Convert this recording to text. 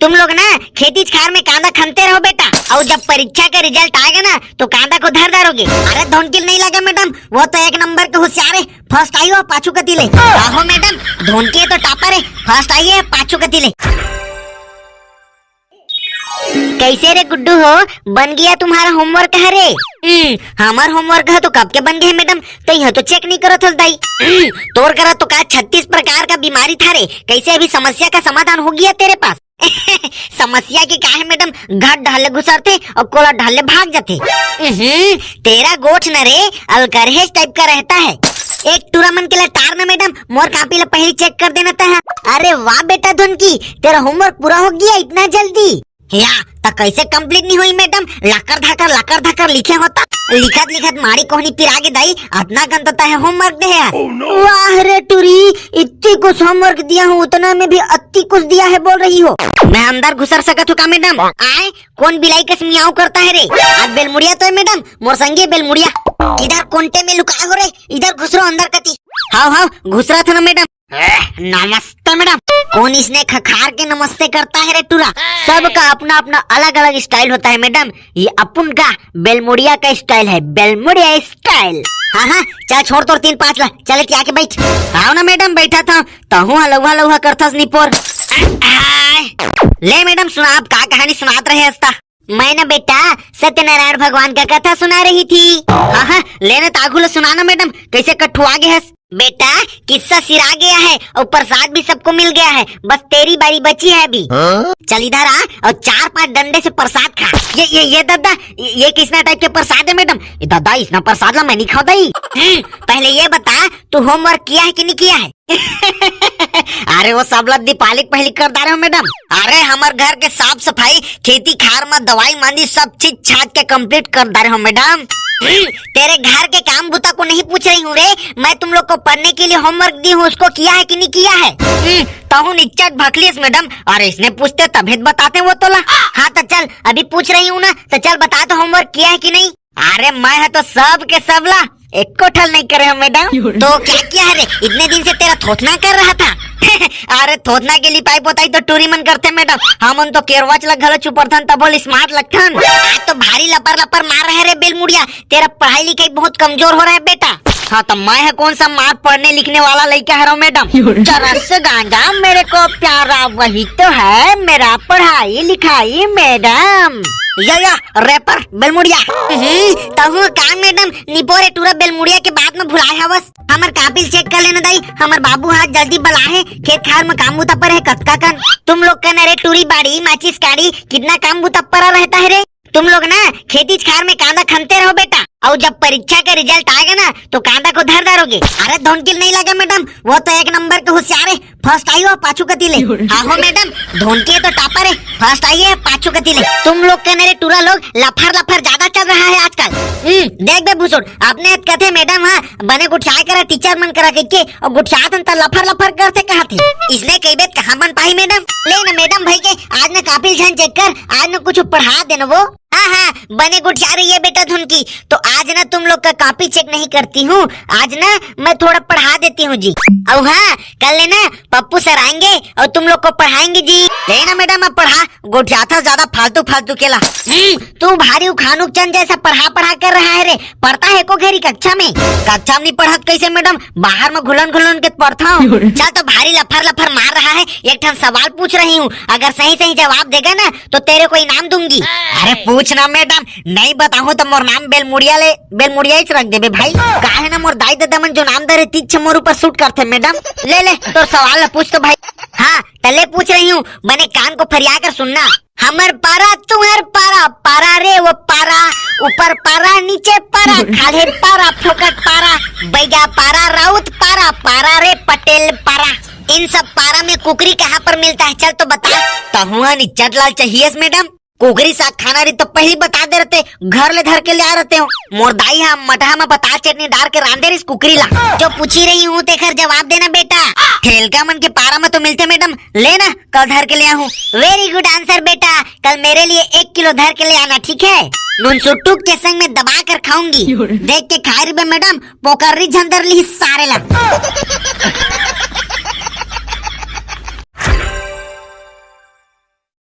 तुम लोग ना खेती खार में कांदा खनते रहो बेटा, और जब परीक्षा का रिजल्ट आएगा ना तो कांदा को धर दारोगे। अरे धोनकिल नहीं लगा मैडम, वो तो एक नंबर के होशियार है, फर्स्ट आई हो पाछू कतीले। आहो मैडम, धोनकी तो टॉपर है, फर्स्ट आई है पाछू कतीले। कैसे रे गुड्डू हो, बन गया तुम्हारा होमवर्क है रे? हमार होमवर्क है तो कब के बन गए मैडम, तो यह तो चेक नहीं करो था दाई। तोड़ करा तो का 36 प्रकार का बीमारी था रे, कैसे अभी समस्या का समाधान हो गया तेरे पास? समस्या की क्या है मैडम, घाट ढाले घुसरते और कोला ढाले भाग जाते। तेरा गोठ न रे अलकरहेज टाइप का रहता है। एक टूर्नामेंट के लिए टार ना मैडम, मोर कापी ला पहले चेक कर देना था। अरे वाह बेटा धुनकी, तेरा होमवर्क पूरा हो गया इतना जल्दी। या तो कैसे कंप्लीट नहीं हुई मैडम, लाकर धाकर लिखे होता, लिखत मारी कोहनी फिर आगे दाई इतना गंतता है होमवर्क दे यार। वाह रे टूरी, इतनी कुछ होमवर्क दिया हूँ, उतना में भी अति कुछ दिया है बोल रही हो। मैं अंदर घुसर सकत हूँ का मैडम? आए कौन बिलाई के मियाऊ करता है रे? आज बेलमुड़िया तो है मैडम, मोर संगी बेलमुड़िया। इधर कोंटे में लुका हो रे, इधर घुसरो अंदर कती। हाँ घुस रहा था ना मैडम। नमस्ते मैडम। कौन इसने खखार के नमस्ते करता है रे टूरा? सबका अपना अपना अलग अलग स्टाइल होता है मैडम, ये अपन का बेलमुड़िया का स्टाइल है, बेलमुड़िया स्टाइल। हाँ चल छोड़ तोड़ 3-5 ला, चले के आके बैठ। आओ ना मैडम, बैठा था तहु लौहा करथस निपोर। ले मैडम सुना, आप का कहानी सुनात रहे हस्ता? मैं ना बेटा सत्यनारायण भगवान का कथा सुना रही थी। हाँ लेने तागुल सुनाना मैडम, कैसे कठुआ गए हस? बेटा किस्सा सिरा गया है और प्रसाद भी सबको मिल गया है, बस तेरी बारी बची है अभी। चल इधर आ और 4-5 डंडे से प्रसाद खा। ये दादा, ये किसना टाइप के प्रसाद है मैडम? दादा इसना प्रसाद ला मैं नहीं खाता ही। पहले ये बता तू होमवर्क किया है कि नहीं किया है? अरे वो सब लोग दीपावली पहली कर दे रहे हो मैडम। अरे हमारे घर के साफ सफाई, खेती खार में दवाई मांदी सब चीज छाट के कंप्लीट कर दे रहे हो मैडम। तेरे घर के काम बुता को नहीं पूछ रही हूँ रे, मैं तुम लोग को पढ़ने के लिए होमवर्क दी हूँ, उसको किया है कि नहीं किया है? तो निच्चट भकलीस मैडम, और इसने पूछते तभी बताते वो तो ला। हाँ तो चल अभी पूछ रही हूँ ना, तो चल बता तो होमवर्क किया है कि नहीं? अरे मैं है तो सब के सब ला, एक को ठल नहीं करे हो मैडम। तो क्या किया है रे? इतने दिन से तेरा थोथना कर रहा था। अरे थोथना के लिए पाइप होता ही तो टूरी मन करते मैडम, हम तो केरवाच लग घलो चुपरथन तब बोल स्मार्ट लगथन। आज तो भारी लपर मार रहे रे बेलमुड़िया, तेरा पढ़ाई लिखाई बहुत कमजोर हो रहा है बेटा। हाँ तो मैं है कौन सा मार पढ़ने लिखने वाला लड़का है मैडम? चरस गांजा मेरे को प्यारा वही तो है मेरा पढ़ाई लिखाई मैडम। या रैपर बेलमुड़िया तहु का मैडम निपोरे टूरा बेलमुड़िया के बाद में भुलाए हवस। हमार काबिल चेक कर लेना दाई, हमार बाबू हाथ जल्दी बलाए, खेत खार में काम बुता पर है कतका कन। तुम लोग का नरे टूरी बाड़ी माचिस काड़ी कितना काम बुता पर रहता है रे? तुम लोग ना खेती खार में कांदा खनते रहो बेटा, और जब परीक्षा का रिजल्ट आएगा ना तो कांदा को धर दारोगे। अरे धोनकिल नहीं लगा मैडम, वो तो एक नंबर के होशियार है, फर्स्ट आई हो पाछू कतीले। आहो मैडम, धोनकी तो टॉपर है, फर्स्ट आई है पाछू कतीले। तुम लोग के नरे टूरा लोग लफर ज्यादा चल रहा है आजकल। देख बे भूसुड़, अपने कथे मैडम हाँ बने गुठिया करा टीचर मन करा के और गुठिया तो लफर करते कहा थे। इसने कई बेत कहा बन पाई मैडम? ले ना मैडम भाई के आज ना कापिल छन चेक कर, आज ना कुछ पढ़ा देना वो। हाँ बने गुठिया रही है बेटा धुनकी, तो आज ना तुम लोग का कॉपी चेक नहीं करती हूँ, आज ना मैं थोड़ा पढ़ा देती हूँ जी। और हाँ कल लेना पप्पू सर आएंगे और तुम लोग को पढ़ाएंगे जी। लेना मैडम अब पढ़ा, गुठिया था ज्यादा फालतू केला। तू भारी उखानुक चंद जैसा पढ़ा कर रहा है रे, पढ़ता है को घेरी कक्षा में नहीं पढ़ा कैसे मैडम? बाहर में घुलन के पढ़ता हूँ। चल तो भारी लफर मार रहा है, एक ठन सवाल पूछ रही हूँ, अगर सही जवाब देगा ना तो तेरे को इनाम दूंगी। अरे पूछना मैडम, नहीं बताऊँ तो मोर नाम बेलमुड़िया ही रख देबे भाई। काहे ना मोर दाई दादा मन जो नाम दे रहे तीछ मोर ऊपर सूट करते मैडम। ले तो सवाल पूछ तो भाई। हाँ तले पूछ रही हूँ, बने कान को फरिया कर सुनना। हमर पारा तुम्हार पारा रे वो पारा, ऊपर पारा नीचे पारा, खाले पारा फोकट पारा, बैगा पारा राउत पारा रे पटेल पारा। इन सब पारा में कुकरी कहाँ पर मिलता है? चल तो बता। तहुआ निच्चट लाल चाहिए मैडम, कुकरी साग खाना रही तो पहले बता दे रहते, घर ले धर के ले आ रहते हो। मोर दाई हम मठा में पता चटनी डाल के रांधे रही कुकरी ला। जो पूछी रही हूँ तेखर जवाब देना बेटा। ठेलका मन के पारा में तो मिलते मैडम, लेना कल धर के ले आऊँ। वेरी गुड आंसर बेटा, कल मेरे लिए 1 किलो धर के ले आना ठीक है? नून सुट्टू के संग में दबा कर खाऊंगी, देख के खा रही मैडम, पोकर्री झंदर ली सारे ला।